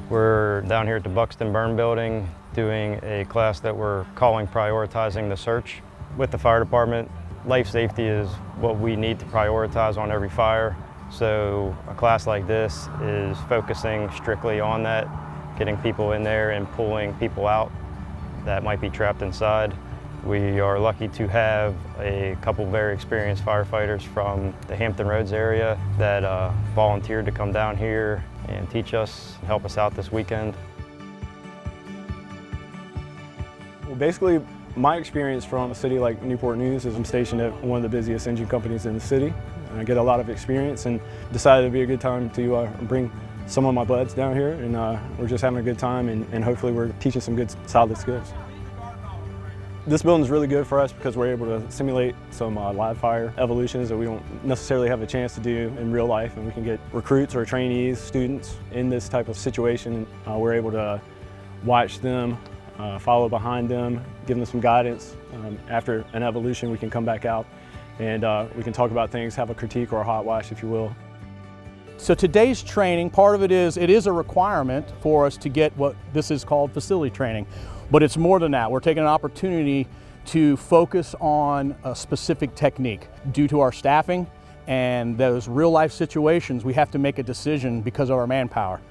We're down here at the Buxton Burn Building doing a class that we're calling Prioritizing the Search. With the fire department, life safety is what we need to prioritize on every fire. So a class like this is focusing strictly on that, getting people in there and pulling people out that might be trapped inside. We are lucky to have a couple very experienced firefighters from the Hampton Roads area that volunteered to come down here and teach us, help us out this weekend. Well, basically, my experience from a city like Newport News is I'm stationed at one of the busiest engine companies in the city. I get a lot of experience and decided it'd be a good time to bring some of my buds down here, and we're just having a good time, and hopefully we're teaching some good solid skills. This building is really good for us because we're able to simulate some live fire evolutions that we don't necessarily have a chance to do in real life, and we can get recruits or trainees, students in this type of situation. We're able to watch them, follow behind them, give them some guidance. After an evolution, we can come back out and we can talk about things, have a critique or a hot wash, if you will. So today's training, part of it is a requirement for us to get what this is called facility training. But it's more than that. We're taking an opportunity to focus on a specific technique. Due to our staffing and those real life situations, we have to make a decision because of our manpower.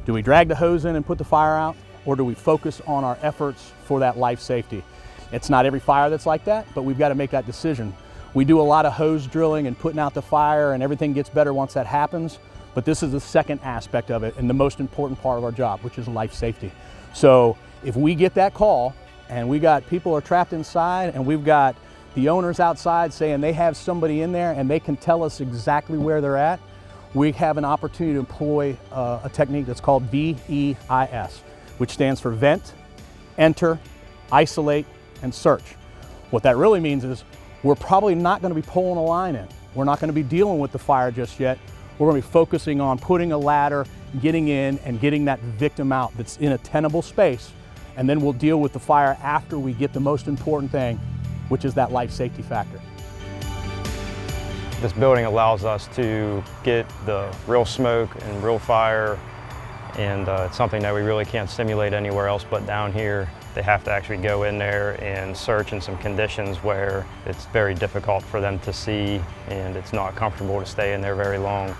Do we drag the hose in and put the fire out, or do we focus on our efforts for that life safety? It's not every fire that's like that, but we've got to make that decision. We do a lot of hose drilling and putting out the fire, and everything gets better once that happens. But this is the second aspect of it and the most important part of our job, which is life safety. So if we get that call and we got people are trapped inside and we've got the owners outside saying they have somebody in there and they can tell us exactly where they're at, we have an opportunity to employ a technique that's called VEIS, which stands for Vent, Enter, Isolate, and Search. What that really means is we're probably not going to be pulling a line in. We're not going to be dealing with the fire just yet. We're going to be focusing on putting a ladder, getting in, and getting that victim out that's in a tenable space. And then we'll deal with the fire after we get the most important thing, which is that life safety factor. This building allows us to get the real smoke and real fire, and it's something that we really can't simulate anywhere else but down here. They have to actually go in there and search in some conditions where it's very difficult for them to see, and it's not comfortable to stay in there very long.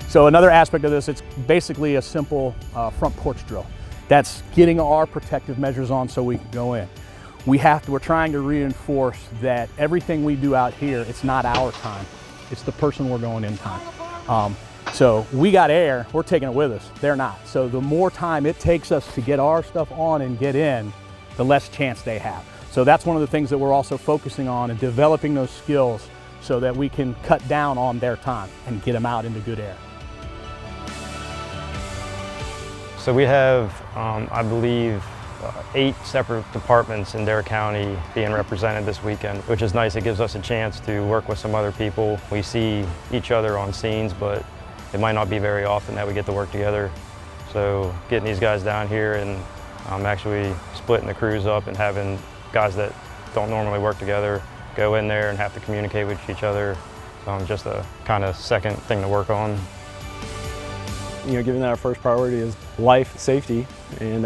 So another aspect of this, it's basically a simple front porch drill. That's getting our protective measures on so we can go in. We're trying to reinforce that everything we do out here, it's not our time. It's the person we're going in time. So we got air, we're taking it with us. They're not. So the more time it takes us to get our stuff on and get in, the less chance they have. So that's one of the things that we're also focusing on and developing those skills so that we can cut down on their time and get them out into good air. So we have, I believe, 8 separate departments in Dare County being represented this weekend, which is nice. It gives us a chance to work with some other people. We see each other on scenes, but it might not be very often that we get to work together. So getting these guys down here and actually splitting the crews up and having guys that don't normally work together go in there and have to communicate with each other, just a kind of second thing to work on. You know, given that our first priority is life safety, and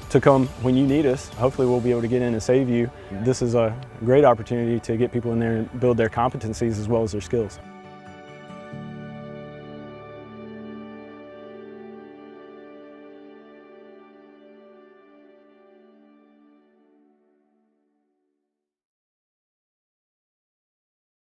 to come when you need us, hopefully we'll be able to get in and save you. This is a great opportunity to get people in there and build their competencies as well as their skills.